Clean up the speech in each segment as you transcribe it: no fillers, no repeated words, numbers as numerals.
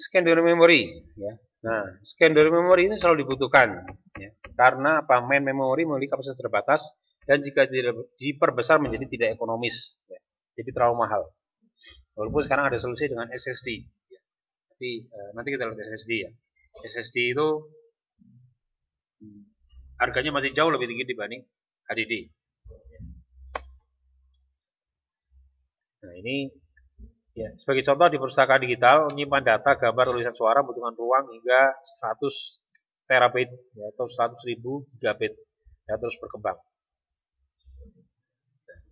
secondary memory, ya. Nah, secondary memory ini selalu dibutuhkan, ya. Karena apa? Main memory memiliki kapasitas terbatas dan jika diperbesar menjadi tidak ekonomis, ya. Jadi terlalu mahal. Walaupun sekarang ada solusi dengan SSD, ya. Tapi nanti kita lihat SSD ya. SSD itu harganya masih jauh lebih tinggi dibanding HDD. Nah, ini ya, sebagai contoh di perpustakaan digital, menyimpan data, gambar, tulisan suara membutuhkan ruang hingga 100 terabit ya, atau 100.000 gigabit ya, terus berkembang.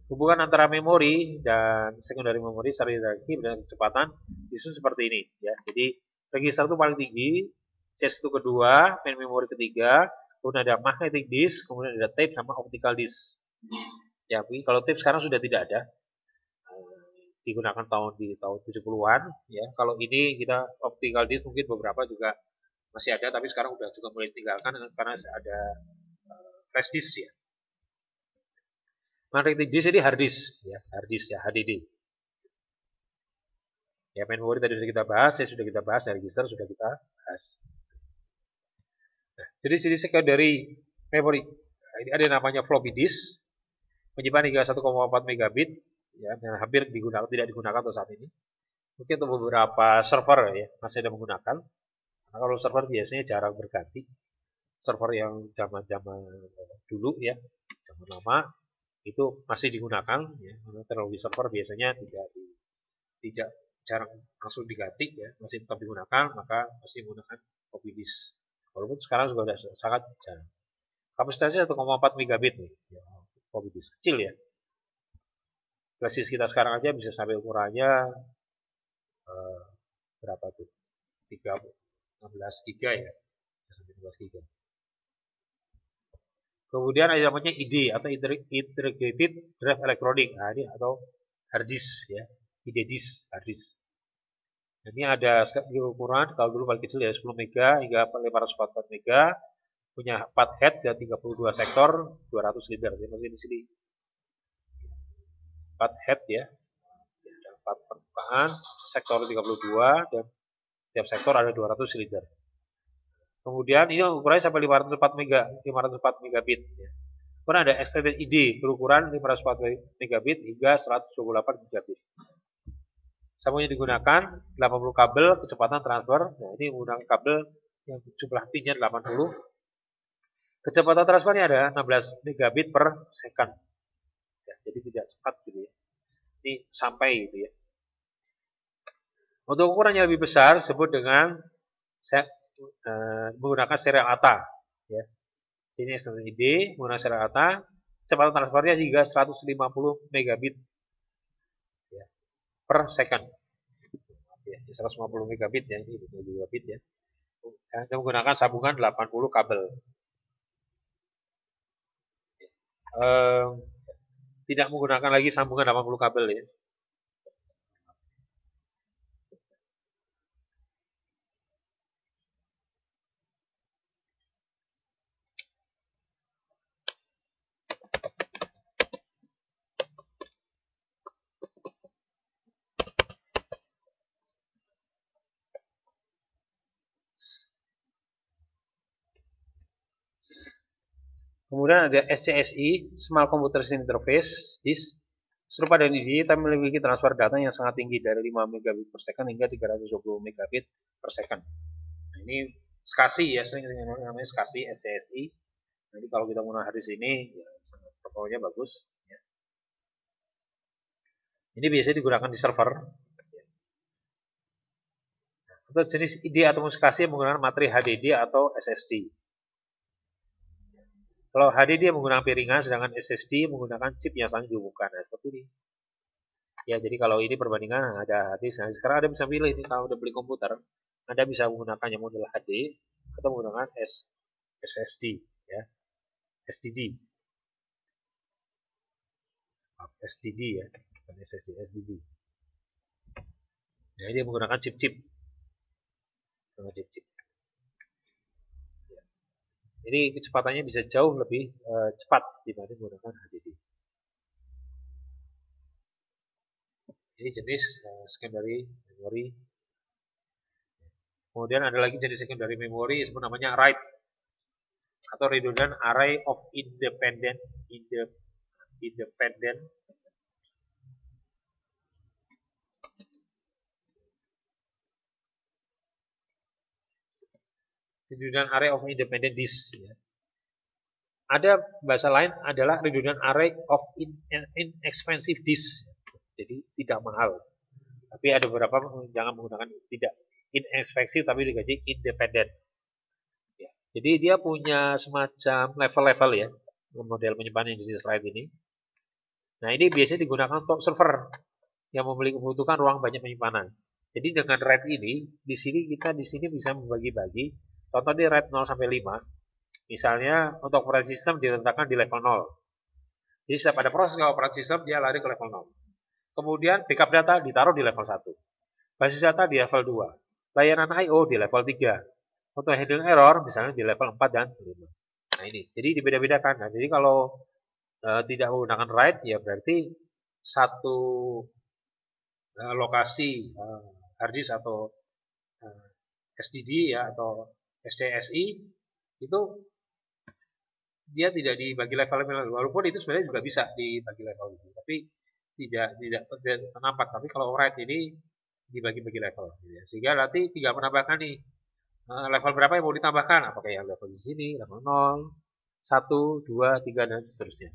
Hubungan antara memori dan secondary memory secara hierarki dengan kecepatan itu seperti ini ya. Jadi register itu paling tinggi, cache itu kedua, main memory ketiga, kemudian ada magnetic disk, kemudian ada tape sama optical disk. Ya, kalau tape sekarang sudah tidak ada. Digunakan di tahun 70-an ya. Kalau ini kita optical disk mungkin beberapa juga masih ada, tapi sekarang udah juga mulai ditinggalkan karena ada flash disk ya. Magnetic disk jadi hard disk ya, HDD. Ya, memori tadi sudah kita bahas, sudah kita bahas, register sudah kita bahas. Nah, jadi sisi secondary memory ini ada namanya floppy disk, menyimpan hingga 1,4 megabit ya, yang hampir tidak digunakan untuk saat ini. Mungkin untuk beberapa server ya masih ada menggunakan. Nah, kalau server biasanya jarang berganti. Server yang zaman-zaman dulu ya, zaman lama itu masih digunakan ya. Teknologi server biasanya tidak jarang langsung diganti ya, masih tetap digunakan, maka masih menggunakan floppy disk. Walaupun sekarang juga sudah sangat jarang. Kapasitasnya 1,4 megabit nih, ya, floppy disk kecil ya. Flash disk kita sekarang aja bisa sampai ukurannya berapa tuh? 16 giga ya. Sampai 16 giga. Kemudian ada namanya ID atau Integrated Drive Electronic. Nah, ini atau hard disk ya. ID disk, hard disk. Ini ada ukuran, kalau dulu paling kecil ya 10 mega hingga 544 mega, punya 4 head dan 32 sektor, 200 liter. Ini masih di sini. 4 head ya. 4 permukaan, sektor 32 dan tiap sektor ada 200 liter. Kemudian ini ukurannya sampai 504 megabit ya. Kemudian ada extended ID berukuran 504 megabit hingga 128 gigabit. Sambungannya digunakan 80 kabel kecepatan transfer. Nah, ini menggunakan kabel yang jumlah pinnya 80. Kecepatan transfernya ada 16 megabit per second. Ya, jadi tidak cepat gitu ya. Ini sampai gitu ya. Untuk ukuran yang lebih besar disebut dengan menggunakan serial ATA. Ya. Ini extended ID menggunakan serial ATA. Kecepatan transfernya hingga 150 megabit ya, per second. Ya, 150 megabit ya, ini megabit ya. Kita menggunakan sambungan 80 kabel. Tidak menggunakan lagi sambungan 80 kabel ya. Kemudian ada SCSI, Small Computer Interface, disk. Serupa dengan ini, tapi memiliki transfer data yang sangat tinggi dari 5 megabit per second hingga 320 megabit per second. Nah, ini SCSI ya, sering namanya SCSI, SCSI. Jadi kalau kita menggunakan di sini, ya, sangat performanya bagus. Ya. Ini biasanya digunakan di server. Untuk jenis ID atau SCSI menggunakan materi HDD atau SSD. Kalau HDD menggunakan piringan, sedangkan SSD menggunakan chip yang saling dihubungkan. Nah, seperti ini. Ya, jadi kalau ini perbandingan ada HD. Nah, sekarang Anda bisa pilih ini kalau udah beli komputer, Anda bisa menggunakan yang model HD atau menggunakan SSD, ya, SDD, SDD ya, bukan SSD, SDD. Nah, ini menggunakan chip-chip, Ini kecepatannya bisa jauh lebih cepat dibanding menggunakan HDD. Ini jenis secondary memory. Kemudian ada lagi jenis secondary memory disebut namanya RAID atau redundant array of independent redundant array of independent disk. Ya. Ada bahasa lain adalah redundant array of inexpensive disk. Jadi tidak mahal. Tapi ada beberapa jangan menggunakan tidak inexpensive tapi digaji independent. Ya. Jadi dia punya semacam level-level ya model penyimpanan jenis RAID ini. Nah ini biasanya digunakan untuk server yang membutuhkan ruang banyak penyimpanan. Jadi dengan RAID ini di sini kita bisa membagi-bagi. Contoh di RAID 0 sampai 5. Misalnya untuk operasi sistem diletakkan di level 0. Jadi setiap ada proses operasi sistem dia lari ke level 0. Kemudian backup data ditaruh di level 1. Basis data di level 2. Layanan I/O di level 3. Untuk handling error misalnya di level 4 dan 5. Nah ini, jadi dibeda-bedakan. Nah, jadi kalau tidak menggunakan RAID ya berarti satu lokasi harddisk atau SDD ya atau SCSI itu dia tidak dibagi level-level, walaupun itu sebenarnya juga bisa dibagi level itu, tapi tidak nampak. Tapi kalau RAID ini dibagi-bagi level, ya. Sehingga nanti tinggal menambahkan nih level berapa yang mau ditambahkan, apakah yang level di sini, level 0, 1, 2, 3 dan seterusnya.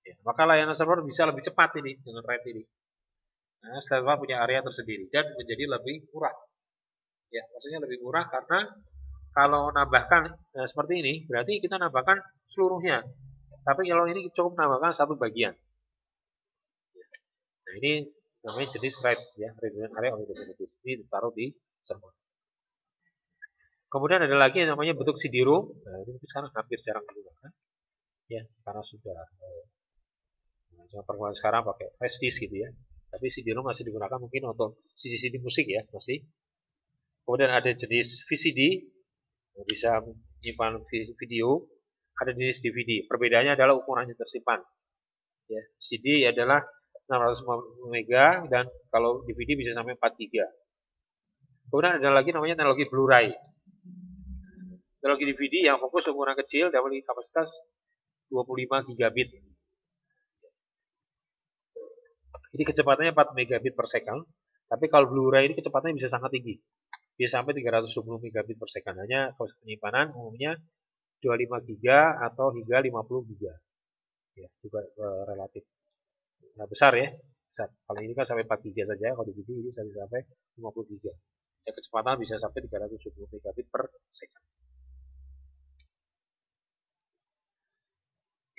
Ya, maka layanan server bisa lebih cepat ini dengan RAID ini. Nah, server punya area tersendiri dan menjadi lebih murah. Ya, maksudnya lebih murah karena kalau nambahkan seperti ini, berarti kita nambahkan seluruhnya. Tapi kalau ini cukup nambahkan satu bagian. Nah, ini namanya jenis RAID ya, redundant array of independent disk. Ini ditaruh di server. Kemudian ada lagi yang namanya bentuk CD-ROM. Nah, ini sekarang hampir jarang digunakan. Ya, karena sudah perkembangan sekarang pakai flash disk gitu ya. Tapi CD-ROM masih digunakan mungkin untuk CD-CD musik ya, masih. Kemudian ada jenis VCD, bisa menyimpan video. Ada jenis DVD. Perbedaannya adalah ukurannya tersimpan. Ya, CD adalah 600 MB dan kalau DVD bisa sampai 4 GB. Kemudian ada lagi namanya teknologi Blu-ray. Teknologi DVD yang fokus ukuran kecil dan memiliki kapasitas 25 gigabit. Ini kecepatannya 4 megabit per second. Tapi kalau Blu-ray ini kecepatannya bisa sangat tinggi. Bisa sampai 320 megabit per second. Hanya penyimpanan umumnya 25 GB atau hingga 50 GB. Ya, juga relatif. Nah, besar ya. Besar. Kalau ini kan sampai 4 GB saja. Kalau DVD ini sampai 50 GB. Ya, kecepatan bisa sampai 320 megabit per second.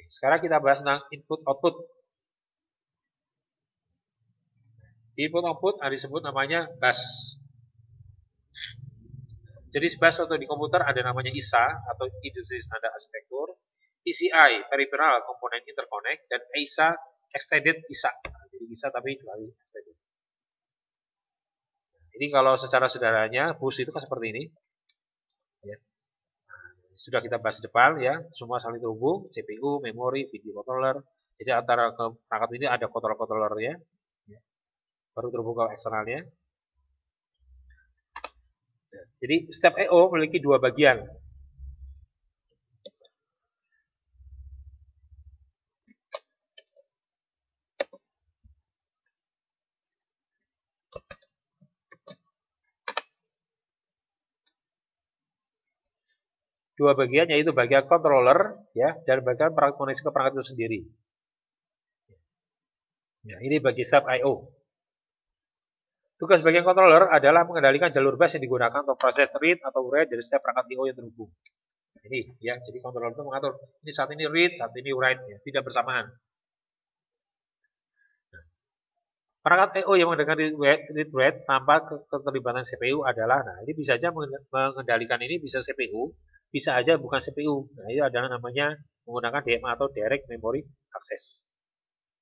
Sekarang kita bahas tentang input-output. Input-output disebut namanya bus. Jadi bus atau di komputer ada namanya ISA atau Industry Standard Architecture, PCI Peripheral Component Interconnect, dan ISA Extended ISA. Jadi ISA tapi kecuali extended. Ini kalau secara sederhananya bus itu kan seperti ini. Ya. Sudah kita bahas di depan ya, semua saling terhubung, CPU, memori, video controller. Jadi antara perangkat ini ada controller-controllernya, ya. Baru terhubung ke eksternalnya. Jadi step I/O memiliki dua bagian. Dua bagian yaitu bagian controller ya dan bagian koneksi ke perangkat itu sendiri. Ya, ini bagi step I/O. Tugas bagian controller adalah mengendalikan jalur bus yang digunakan untuk proses read atau write dari setiap perangkat I/O yang terhubung. Ini ya, jadi controller itu mengatur ini saat ini read, saat ini write ya, tidak bersamaan. Perangkat I/O yang menggunakan read tanpa keterlibatan CPU adalah, nah ini bisa saja mengendalikan ini bisa CPU, bisa aja bukan CPU. Nah itu adalah namanya menggunakan DMA atau Direct Memory Access.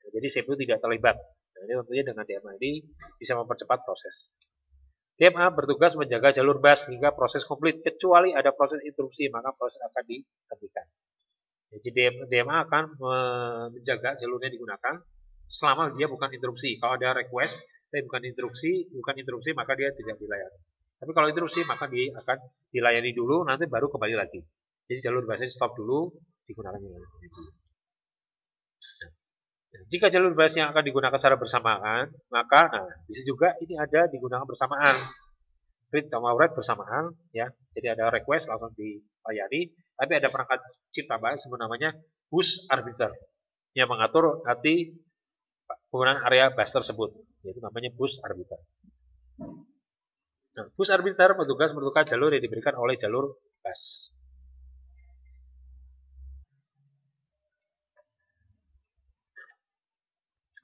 Nah, jadi CPU tidak terlibat. Nah ini tentunya dengan DMA ini bisa mempercepat proses. DMA bertugas menjaga jalur bus hingga proses komplit, kecuali ada proses interupsi maka proses akan dihentikan. Jadi DMA akan menjaga jalurnya digunakan selama dia bukan interupsi. Kalau ada request tapi bukan interupsi maka dia tidak dilayani. Tapi kalau interupsi maka akan dilayani dulu, nanti baru kembali lagi. Jadi jalur bahasa stop dulu, digunakan yang lain. Jika jalur bahasa yang akan digunakan secara bersamaan, maka bisa juga ini ada digunakan bersamaan. Read sama write bersamaan, ya. Jadi ada request langsung dilayani, tapi ada perangkat chip tambahan namanya bus arbiter yang mengatur nanti penggunaan area bus tersebut, yaitu namanya bus arbiter. Nah, bus arbiter bertugas menentukan jalur yang diberikan oleh jalur bus.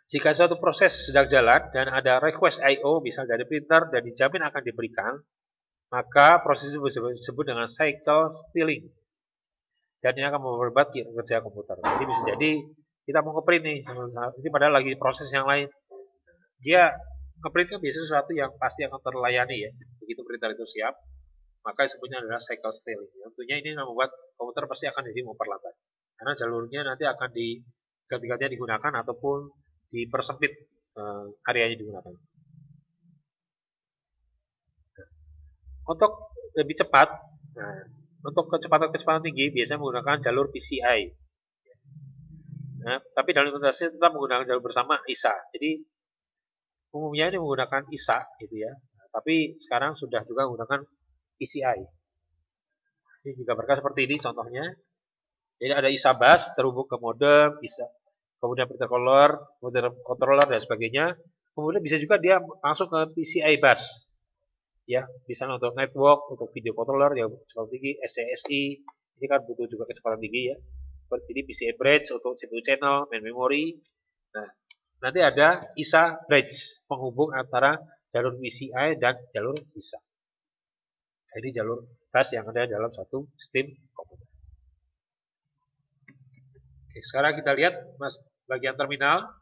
Jika suatu proses sedang jalan dan ada request I/O misal dari printer dan dijamin akan diberikan, maka proses itu disebut dengan cycle stealing. Dan ini akan memperlambat kerja komputer. Jadi bisa jadi kita mau ngeprint nih, ini padahal lagi proses yang lain. Dia ngeprint kan biasanya sesuatu yang pasti akan terlayani ya. Begitu printer itu siap, maka disebutnya adalah cycle stealing. Tentunya ini membuat komputer pasti akan jadi memperlambat. Karena jalurnya nanti akan diganti-gantinya digunakan ataupun dipersempit areanya digunakan. Untuk lebih cepat, untuk kecepatan tinggi biasanya menggunakan jalur PCI. Nah, tapi dalam implementasi tetap menggunakan jalur bersama ISA. Jadi umumnya ini menggunakan ISA gitu ya. Tapi sekarang sudah juga menggunakan PCI. Ini digambarkan seperti ini contohnya. Jadi ada ISA bus terhubung ke modem, ISA, kemudian printer controller dan sebagainya. Kemudian bisa juga dia langsung ke PCI bus. Ya, misalnya untuk network, untuk video controller yang kecepatan tinggi, SCSI, ini kan butuh juga kecepatan tinggi ya. Seperti ini PCI bridge untuk CPU channel, main memory. Nah, nanti ada ISA bridge, penghubung antara jalur PCI dan jalur ISA. Jadi jalur bus yang ada dalam satu sistem komputer. Oke, sekarang kita lihat bagian terminal.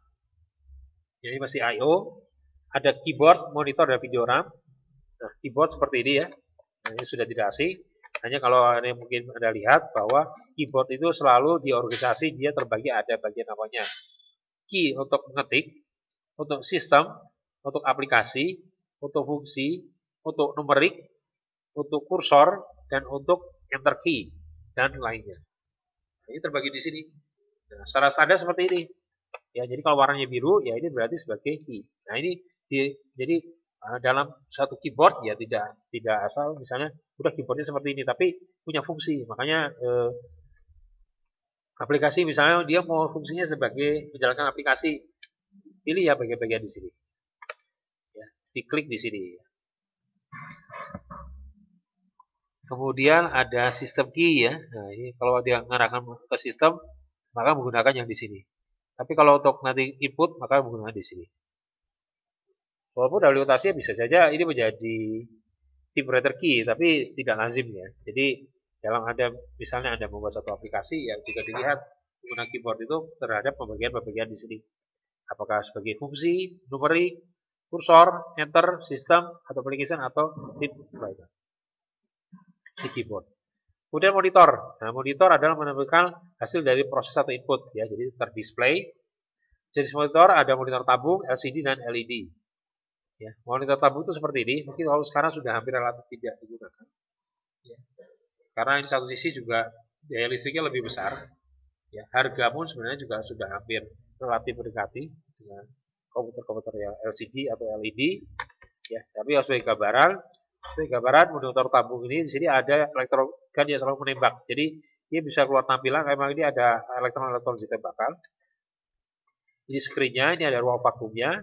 Ini masih I/O. Ada keyboard, monitor, dan video RAM. Nah, keyboard seperti ini ya. Nah, ini sudah tidak asing. Hanya kalau Anda mungkin Anda lihat bahwa keyboard itu selalu di organisasi dia terbagi ada bagian namanya key untuk mengetik, untuk sistem, untuk aplikasi, untuk fungsi, untuk numerik, untuk kursor, dan untuk enter key dan lainnya. Nah, ini terbagi di sini. Nah, secara standar seperti ini. Ya, jadi kalau warnanya biru, ya ini berarti sebagai key. Nah, ini jadi dalam satu keyboard ya tidak asal misalnya udah keyboardnya seperti ini, tapi punya fungsi. Makanya aplikasi misalnya dia mau fungsinya sebagai menjalankan aplikasi, pilih ya bagian-bagian di sini. Ya, diklik di sini. Kemudian ada sistem key ya. Nah, ini kalau dia mengarahkan ke sistem, maka menggunakan yang di sini. Tapi kalau untuk nanti input, maka menggunakan di sini. Walaupun habilitasinya bisa saja ini menjadi typewriter key, tapi tidak lazim ya. Jadi dalam misalnya Anda membuat satu aplikasi yang juga dilihat menggunakan keyboard itu terhadap pembagian-pembagian di sini. Apakah sebagai fungsi, numerik, kursor, enter, sistem, atau application, atau typewriter di keyboard. Kemudian monitor. Nah, monitor adalah menampilkan hasil dari proses atau input ya, jadi terdisplay. Jenis monitor ada monitor tabung, LCD, dan LED. Ya, monitor tabung itu seperti ini. Mungkin kalau sekarang sudah hampir relatif tidak digunakan. Ya. Karena di satu sisi juga daya listriknya lebih besar. Ya, harga pun sebenarnya juga sudah hampir relatif mendekati dengan komputer-komputer yang LCD atau LED. Ya, tapi sebagai gambaran monitor tabung ini di sini ada elektron kan dia selalu menembak. Jadi dia bisa keluar tampilan memang ini ada elektron-elektron ditembakkan. Ini screen-nya, ini ada ruang vakumnya.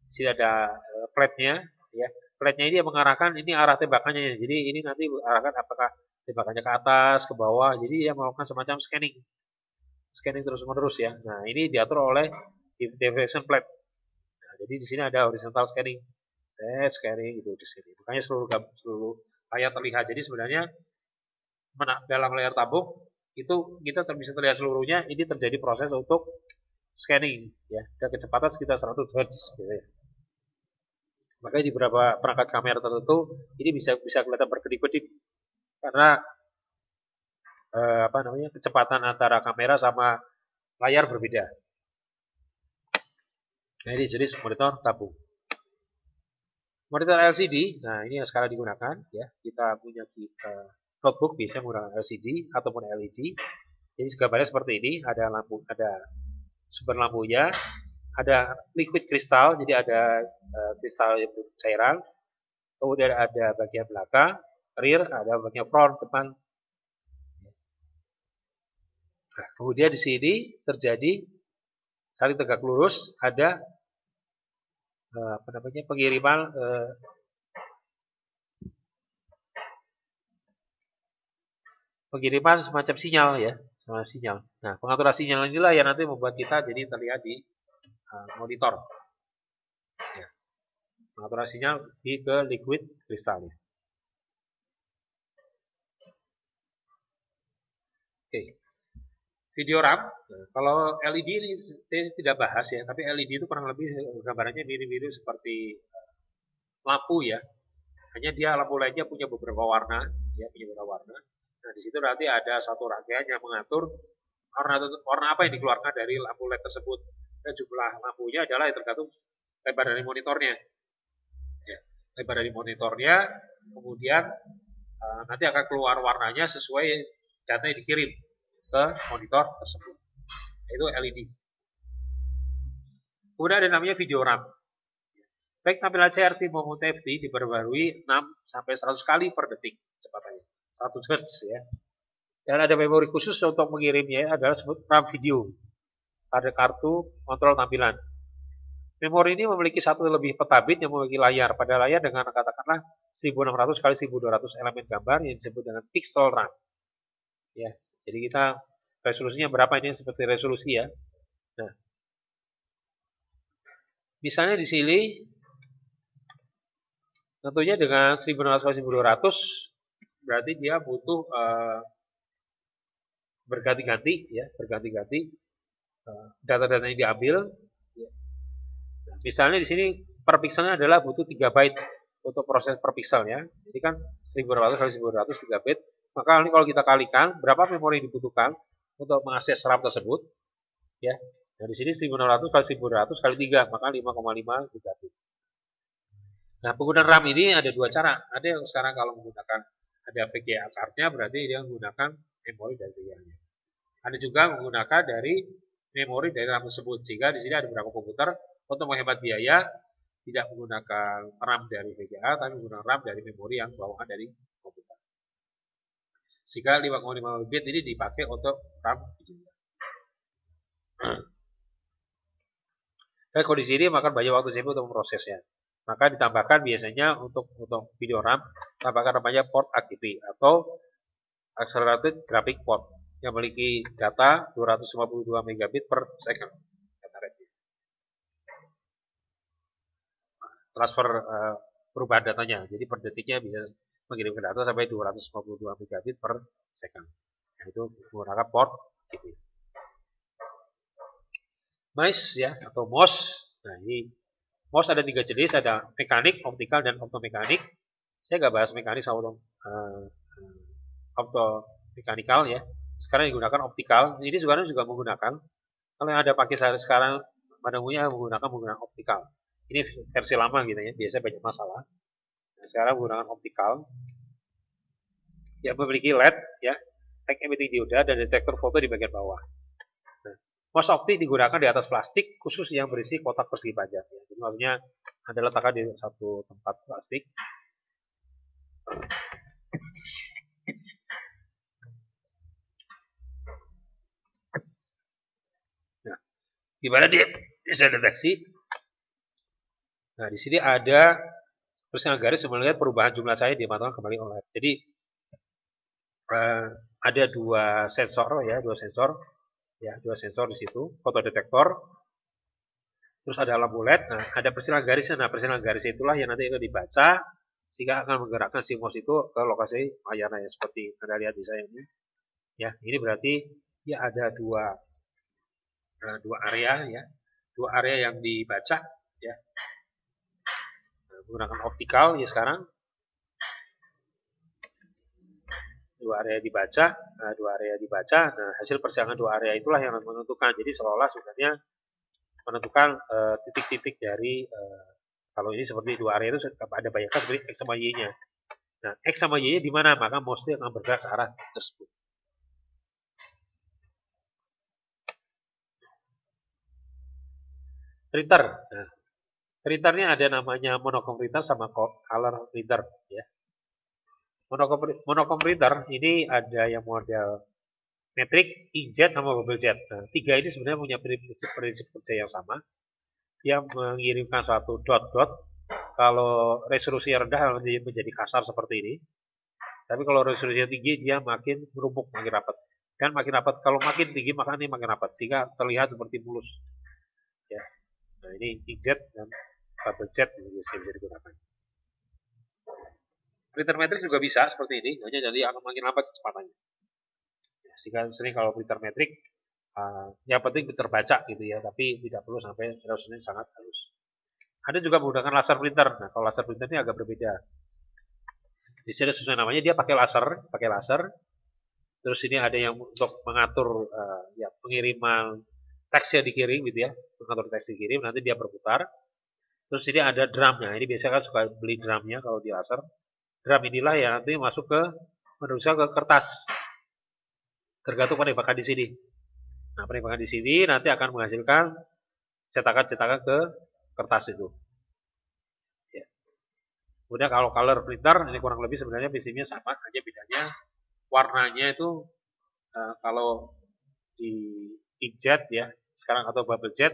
Di sini ada plate-nya, ya. Plate-nya ini yang mengarahkan ini arah tembakannya. Jadi ini nanti arahkan apakah tembakannya ke atas, ke bawah. Jadi dia melakukan semacam scanning terus-menerus ya. Nah, ini diatur oleh direction plate. Nah, jadi di sini ada horizontal scanning. Scanning gitu di sini. Makanya seluruh layar terlihat. Jadi sebenarnya dalam layar tabung itu kita bisa terlihat seluruhnya. Ini terjadi proses untuk scanning ya, dan kecepatan sekitar 100 Hz gitu ya. Makanya di beberapa perangkat kamera tertentu ini bisa kelihatan berkedip-kedip karena kecepatan antara kamera sama layar berbeda. Nah, ini jenis monitor tabung. Monitor LCD, nah ini yang sekarang digunakan ya. Kita punya notebook bisa menggunakan LCD ataupun LED. Jadi gambarnya seperti ini, ada lampu, ada sumber lampunya, ada liquid kristal, jadi ada kristal yang cairan. Kemudian ada bagian belakang, rear, ada bagian front, depan. Nah, kemudian di sini terjadi saling tegak lurus, ada pengiriman semacam sinyal ya, semacam sinyal. Nah, pengaturan sinyal inilah yang nanti membuat kita jadi terlihat di monitor. Ya. Pengaturan sinyal ke liquid kristalnya. Oke. Video RAM, nah, kalau LED ini saya tidak bahas ya, tapi LED itu kurang lebih gambarannya mirip-mirip seperti lampu ya. Hanya dia lampu LED-nya punya beberapa warna, ya punya beberapa warna. Nah, di situ nanti ada satu rangkaian yang mengatur warna apa yang dikeluarkan dari lampu LED tersebut. Dan jumlah lampunya adalah yang tergantung lebar dari monitornya. Ya, lebar dari monitornya, kemudian nanti akan keluar warnanya sesuai data yang dikirim ke monitor tersebut. Itu LED. Kemudian ada namanya video RAM. Baik tampilan CRT maupun TFT diperbarui 6-100 kali per detik kecepatannya. 100 Hz ya. Dan ada memori khusus untuk mengirimnya adalah sebut RAM video. Ada kartu kontrol tampilan. Memori ini memiliki satu lebih petabit yang memiliki layar. Pada layar dengan katakanlah 1600 kali 1200 elemen gambar yang disebut dengan pixel RAM. Ya, jadi kita resolusinya berapa ini seperti resolusi ya. Nah, misalnya di sini tentunya dengan 1600 kali 1200 berarti dia butuh berganti-ganti ya, berganti-ganti data-data yang diambil. Misalnya di sini per pixelnya adalah butuh 3 byte untuk proses per pixelnya. Jadi kan 1200 kali 1200 3 byte. Maka ini kalau kita kalikan berapa memori yang dibutuhkan untuk mengakses RAM tersebut ya. Nah, di sini 1600 kali 1200 kali 3 maka 5,5 gigabit. Nah, penggunaan RAM ini ada dua cara. Ada yang sekarang kalau menggunakan ada VGA card-nya berarti dia menggunakan memori dari VGA-nya. Ada juga menggunakan dari memori dari RAM tersebut. Sehingga di sini ada beberapa komputer untuk menghemat biaya tidak menggunakan RAM dari VGA tapi menggunakan RAM dari memori yang bawaan dari komputer. Sehingga 5,5 bit ini dipakai untuk RAM video. Dan kondisi ini makan banyak waktu CPU untuk memprosesnya. Maka ditambahkan biasanya untuk video RAM, tambahkan namanya port AGP atau Accelerated Graphic Port yang memiliki data 252 megabit per second. Transfer perubahan datanya, jadi per detiknya bisa mengirimkan data sampai 252 megabit per second. Itu menggunakan port AGP. MICE ya atau MOS. Nah, ini MOS ada 3 jenis, ada mekanik, optikal, dan optomekanik. Saya nggak bahas mekanik sama optomekanikal ya. Sekarang digunakan optikal. Ini sebenarnya juga menggunakan. Kalau yang ada pakai sekarang pada umumnya menggunakan optikal. Ini versi lama gitu ya, biasanya banyak masalah. Nah, sekarang menggunakan optikal. Yang memiliki LED ya, tank emitting dioda dan detektor foto di bagian bawah. MOS optik digunakan di atas plastik khusus yang berisi kotak persegi panjang. Ya. Jadi maksudnya Anda letakkan di satu tempat plastik. Nah, gimana dia bisa deteksi? Nah, di sini ada persilangan garis yang melihat perubahan jumlah cahaya dimantapkan kembali oleh. Jadi ada dua sensor ya, dua sensor di situ, fotodetektor. Terus ada lampu LED, nah ada persilangan garisnya. Nah, persilangan garis itulah yang nanti akan dibaca sehingga akan menggerakkan si MOS itu ke lokasi layarnya seperti Anda lihat di saya ini. Ya, ini berarti ya ada dua area ya. Dua area yang dibaca ya. Nah, menggunakan optikal ya sekarang. Dua area dibaca. Nah, hasil persilangan dua area itulah yang menentukan. Jadi seolah-olah sebenarnya menentukan titik-titik dari Kalau ini seperti dua area itu ada bayangkan seperti X sama Y-nya. Nah, X sama Y-nya di mana? Maka mouse-nya akan bergerak ke arah tersebut. Printer. Nah, printernya ada namanya monochrome printer sama color printer. Ya. Monochrome printer ini ada yang model metrik, inkjet, sama bubble jet. Nah, tiga ini sebenarnya punya prinsip kerja yang sama. Dia mengirimkan suatu dot-dot. Kalau resolusi rendah menjadi kasar seperti ini. Tapi kalau resolusi tinggi dia makin merumpuk, makin rapat. Dan makin rapat, kalau makin tinggi maka ini makin rapat. Sehingga terlihat seperti mulus. Ya. Nah, ini inkjet dan bubble jet bisa digunakan. Printer metrik juga bisa seperti ini, hanya jadi akan makin lambat kecepatannya. Ya, sehingga sering kalau printer metrik, yang penting terbaca gitu ya, tapi tidak perlu sampai resolusinya sangat halus. Ada juga menggunakan laser printer. Nah, kalau laser printer ini agak berbeda. Di sini sesuai namanya dia pakai laser. Terus ini ada yang untuk mengatur ya pengiriman teks yang dikirim gitu ya, mengatur teks dikirim nanti dia berputar. Terus ini ada drumnya. Ini biasanya kan suka beli drumnya kalau di laser. Drum inilah yang nanti masuk ke menuliskan ke kertas. Tergantung penembakan di sini. Nah, penembakan di sini nanti akan menghasilkan cetakan-cetakan ke kertas itu. Ya. Kemudian kalau color printer ini kurang lebih sebenarnya prinsipnya sama, hanya bedanya warnanya itu kalau di inkjet ya sekarang atau bubble jet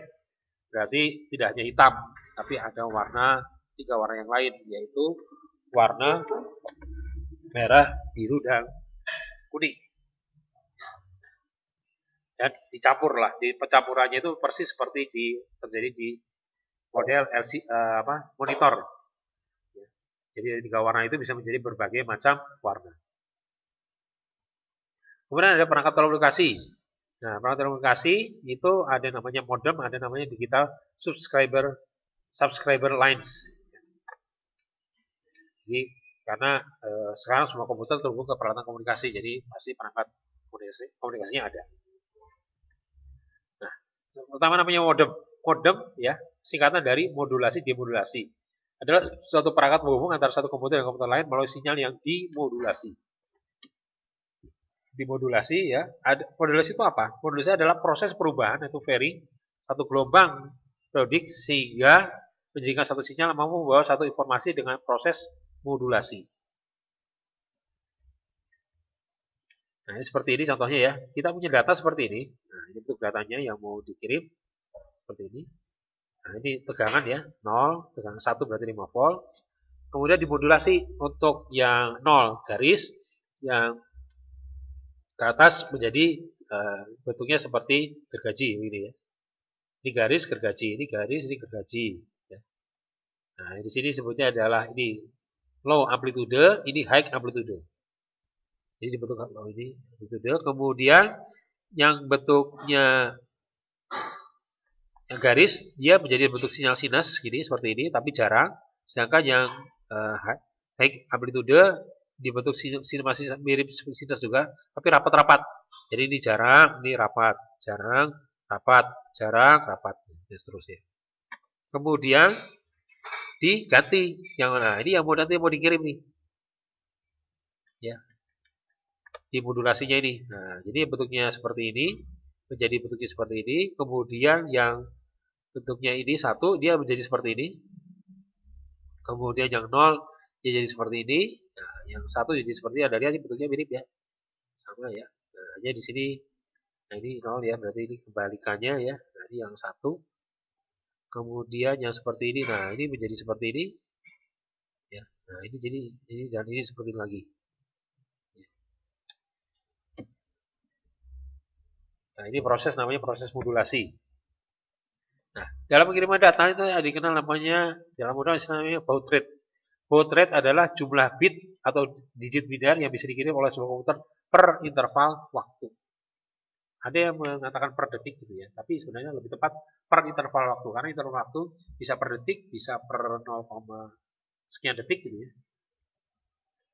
berarti tidak hanya hitam, tapi ada tiga warna yang lain, yaitu warna merah, biru, dan kuning. Dan dicampur lah, di pencampurannya itu persis seperti terjadi di model monitor. Jadi tiga warna itu bisa menjadi berbagai macam warna. Kemudian ada perangkat telekomunikasi. Nah, perangkat telekomunikasi itu ada namanya modem, ada namanya digital subscriber lines. Jadi karena sekarang semua komputer terhubung ke peralatan komunikasi, jadi pasti perangkat komunikasinya ada. Nah, pertama namanya modem. Modem ya singkatan dari modulasi demodulasi. Adalah suatu perangkat menghubung antara satu komputer dan komputer lain melalui sinyal yang dimodulasi. Dimodulasi ya. Modulasi itu apa? Modulasi adalah proses perubahan yaitu vary satu gelombang periodik sehingga menjadikan satu sinyal mampu membawa satu informasi dengan proses modulasi. Nah, ini seperti ini contohnya ya. Kita punya data seperti ini. Nah, ini bentuk datanya yang mau dikirim seperti ini. Nah, ini tegangan ya, 0, tegangan 1 berarti 5 volt. Kemudian dimodulasi untuk yang 0 garis, yang ke atas menjadi bentuknya seperti gergaji ini ya. Ini garis gergaji, ini garis, ini gergaji. Ya. Nah, di sini sebutnya adalah ini low amplitude, ini high amplitude. Ini dibentuk low ini amplitude. Kemudian yang bentuknya yang garis dia menjadi bentuk sinyal sinus gini seperti ini, tapi jarang. Sedangkan yang high amplitude dibentuk masih mirip sinus juga, tapi rapat-rapat. Jadi ini jarang, ini rapat, jarang, rapat, jarang, rapat, dan seterusnya. Kemudian diganti yang mana? Ini yang nanti mau dikirim nih, ya, di modulasinya ini. Nah, jadi bentuknya seperti ini, menjadi bentuknya seperti ini. Kemudian yang bentuknya ini 1 dia menjadi seperti ini. Kemudian yang 0 dia jadi seperti ini. Nah, yang 1 jadi seperti ini. Ada lihat bentuknya mirip ya, sama ya. Nah, hanya di sini, nah ini 0 ya, berarti ini kebalikannya ya. Nah, ini yang 1. Kemudian yang seperti ini, nah ini menjadi seperti ini. Ya, nah ini jadi ini dan ini seperti ini lagi. Nah, ini proses namanya proses modulasi. Nah, dalam pengiriman data itu dikenal namanya dalam modal namanya baud rate. Baud rate adalah jumlah bit atau digit biner yang bisa dikirim oleh sebuah komputer per interval waktu. Ada yang mengatakan per detik gitu ya, tapi sebenarnya lebih tepat per interval waktu karena interval waktu bisa per detik, bisa per 0, sekian detik gitu ya.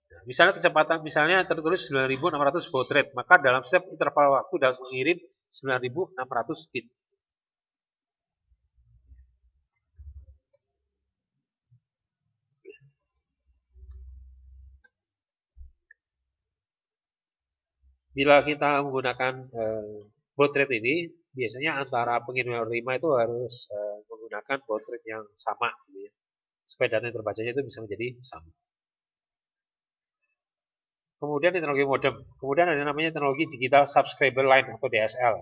Nah, misalnya kecepatan misalnya tertulis 9600 baud rate, maka dalam setiap interval waktu dapat mengirim 9600 bit. bila kita menggunakan baud rate ini, biasanya antara pengirim dan penerima itu harus menggunakan baud rate yang sama, gitu ya, supaya data yang terbacanya itu bisa menjadi sama. Kemudian teknologi modem. Kemudian ada namanya teknologi digital subscriber line atau DSL.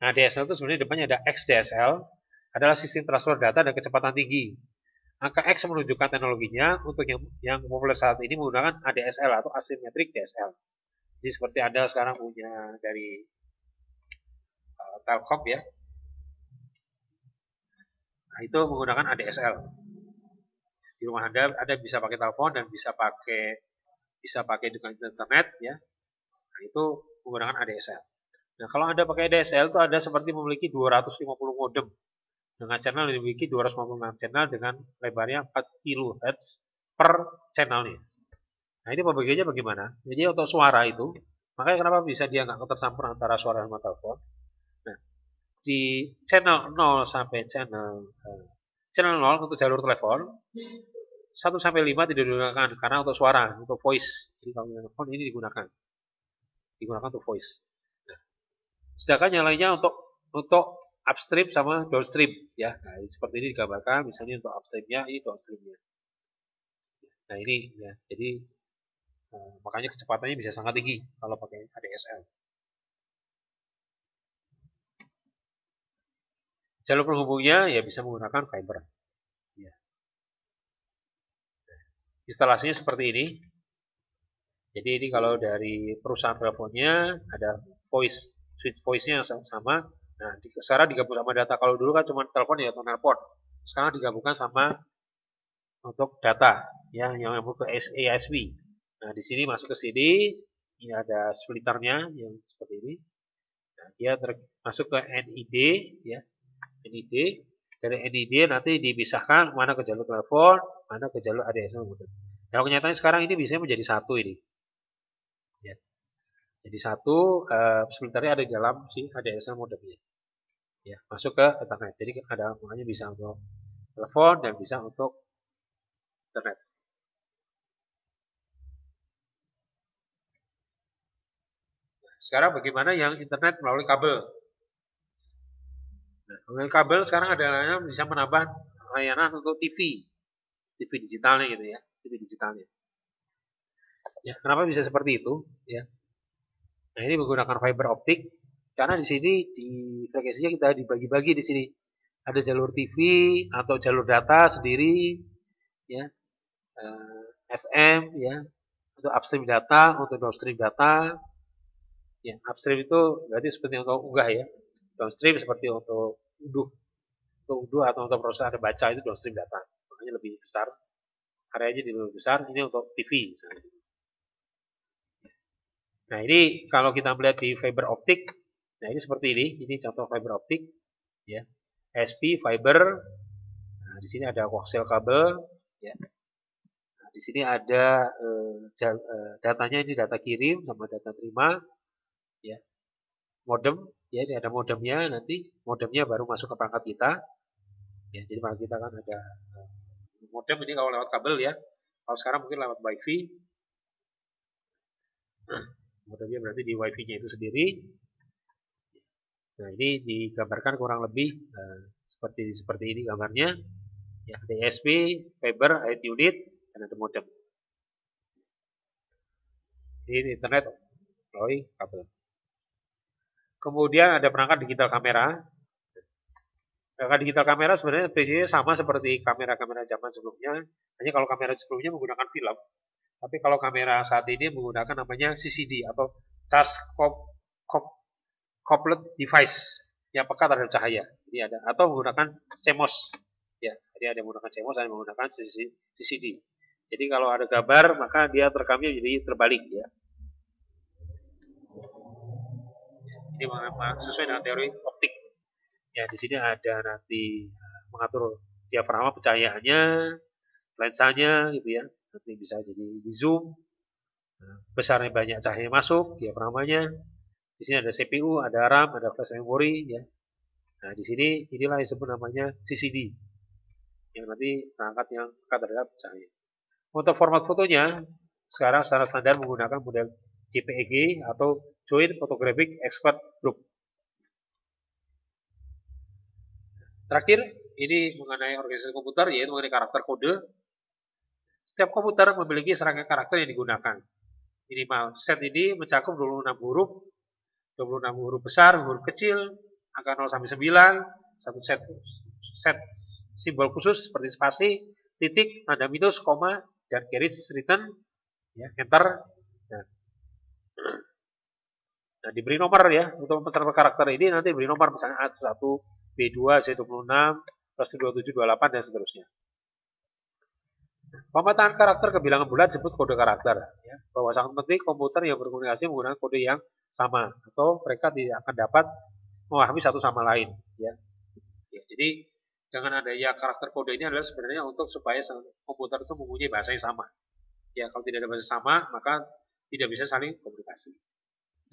Nah, DSL itu sebenarnya depannya ada XDSL, adalah sistem transfer data dan kecepatan tinggi. Angka X menunjukkan teknologinya. Untuk yang populer saat ini menggunakan ADSL atau asymmetric DSL. Jadi seperti Anda sekarang punya dari Telkom ya. Nah, itu menggunakan ADSL. Di rumah Anda bisa pakai telepon dan bisa pakai juga internet ya. Nah, itu menggunakan ADSL. Nah, kalau Anda pakai ADSL itu Anda seperti memiliki 250 modem dengan channel yang dimiliki 256 channel dengan lebarnya 4 kHz per channelnya. Nah, ini pembagiannya bagaimana? Jadi untuk suara itu, makanya kenapa bisa dia nggak tercampur antara suara sama telepon? Nah, di channel 0 sampai channel 0 untuk jalur telepon, 1 sampai 5 tidak digunakan karena untuk suara, untuk voice. Jadi kalau telepon ini digunakan untuk voice. Nah, sedangkan yang lainnya untuk upstream sama downstream ya. Nah, seperti ini digambarkan, misalnya untuk upstreamnya, ini downstreamnya. Nah, ini ya. Jadi makanya kecepatannya bisa sangat tinggi kalau pakai ADSL. Jalur penghubungnya ya bisa menggunakan fiber. Ya. Instalasinya seperti ini. Jadi ini kalau dari perusahaan teleponnya ada voice, switch voice-nya yang sama. Nah, sekarang digabung sama data. Kalau dulu kan cuma telepon ya atau nelpon. Sekarang digabungkan sama untuk data ya yang ke ASB. Nah, di sini masuk ke sini, ini ada splitternya yang seperti ini. Nah, dia masuk ke NID ya. NID, dari NID nanti dipisahkan mana ke jalur telepon, mana ke jalur ADSL modem. Kalau kenyataannya sekarang ini bisa menjadi satu ini. Ya. Jadi satu splitternya ada di dalam si ADSL modemnya. Ya, masuk ke internet. Jadi ada makanya bisa untuk telepon dan bisa untuk internet. Nah, sekarang bagaimana yang internet melalui kabel? Nah, melalui kabel sekarang ada bisa menambah layanan untuk TV digitalnya gitu ya, TV digitalnya. Ya, kenapa bisa seperti itu? Ya. Nah, ini menggunakan fiber optik karena di sini di frekuensinya kita dibagi-bagi di sini. Ada jalur TV atau jalur data sendiri, ya, FM, ya, untuk upstream data, untuk downstream data. Ya, upstream itu berarti seperti untuk unggah ya. Downstream seperti untuk unduh atau untuk proses Anda baca itu downstream data. Makanya lebih besar. Areanya lebih besar. Ini untuk TV misalnya. Nah, ini kalau kita melihat di fiber optik, nah ini seperti ini. Ini contoh fiber optik, ya. SP fiber. Nah, di sini ada koaksial kabel, ya. Nah, di sini ada datanya, ini data kirim sama data terima, ya. Modem, ya, ini ada modemnya. Nanti modemnya baru masuk ke perangkat kita. Ya, jadi perangkat kita kan ada modem ini kalau lewat kabel ya. Kalau sekarang mungkin lewat WiFi. Modemnya berarti di WiFi-nya itu sendiri. Nah, ini digambarkan kurang lebih seperti ini gambarnya. Ya, DSP, fiber, head unit, dan ada modem. Ini internet melalui kabel. Kemudian ada perangkat digital kamera. Perangkat digital kamera sebenarnya prinsipnya sama seperti kamera-kamera zaman sebelumnya. Hanya kalau kamera sebelumnya menggunakan film. Tapi kalau kamera saat ini menggunakan namanya CCD atau Charge Coupled Device yang peka terhadap cahaya. Jadi ada atau menggunakan CMOS. Ya, jadi ada menggunakan CMOS dan menggunakan CCD. Jadi kalau ada gambar maka dia terekamnya jadi terbalik ya. Ini sesuai dengan teori optik. Ya, di sini ada nanti mengatur diafragma pencahayaannya, lensanya gitu ya. Nanti bisa jadi di zoom. Besarnya banyak cahaya masuk diafragmanya. Di sini ada CPU, ada RAM, ada flash memory ya. Nah, di sini inilah yang disebut namanya CCD. Yang nanti perangkat yang dekat terhadap cahaya. Untuk format fotonya sekarang secara standar menggunakan model JPEG atau Joint Photographic Expert Group. Terakhir, ini mengenai organisasi komputer, yaitu mengenai karakter kode. Setiap komputer memiliki serangkaian karakter yang digunakan. Minimal set ini mencakup 26 huruf, 26 huruf besar, huruf kecil, angka 0 sampai 9, satu set simbol khusus seperti spasi, titik, tanda minus, koma, dan carriage return, ya, enter. Nah, diberi nomor ya, untuk mempersembahkan karakter ini nanti diberi nomor, misalnya A1, B2, C26, plus 27, 28, dan seterusnya. Pemetaan karakter ke bilangan bulat disebut kode karakter. Ya. Bahwa sangat penting komputer yang berkomunikasi menggunakan kode yang sama, atau mereka tidak akan dapat memahami satu sama lain. Ya. Ya, jadi dengan adanya karakter kode ini adalah sebenarnya untuk supaya komputer itu mempunyai bahasa yang sama. Ya, kalau tidak ada bahasa sama, maka tidak bisa saling komunikasi.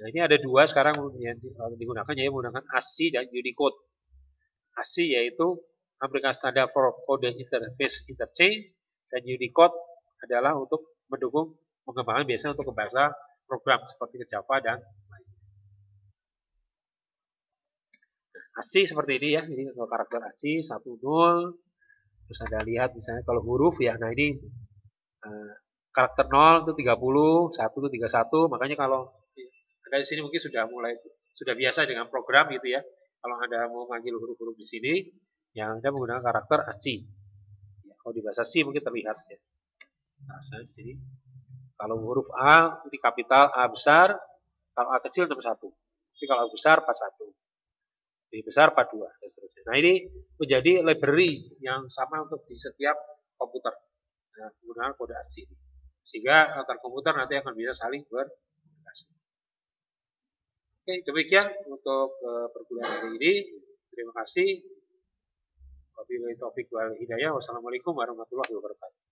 Nah, ini ada dua sekarang yang digunakan, yaitu menggunakan ASCII dan Unicode. ASCII yaitu American Standard for Code Interface Interchange, dan Unicode adalah untuk mendukung pengembangan biasanya untuk ke bahasa program seperti ke Java dan lainnya. ASCII seperti ini ya, ini karakter ASCII 1, 0. Terus Anda lihat misalnya kalau huruf ya, nah ini karakter 0 itu 30, 1 itu 31, makanya kalau Anda di sini mungkin sudah biasa dengan program gitu ya. Kalau Anda mau manggil huruf-huruf di sini, yang Anda menggunakan karakter ASCII. Kalau di bahasa C mungkin terlihat ya. Nah, saya di sini. Kalau huruf A ini kapital, A besar, kalau A kecil 61. Tapi kalau A besar 41. B besar 42 dan seterusnya. Nah, ini menjadi library yang sama untuk di setiap komputer. Nah, menggunakan kode ASCII. Sehingga antar komputer nanti akan bisa saling berkomunikasi. Oke, demikian untuk perkuliahan hari ini. Terima kasih. Wabillahi taufiq wal hidayah. Wassalamualaikum warahmatullahi wabarakatuh.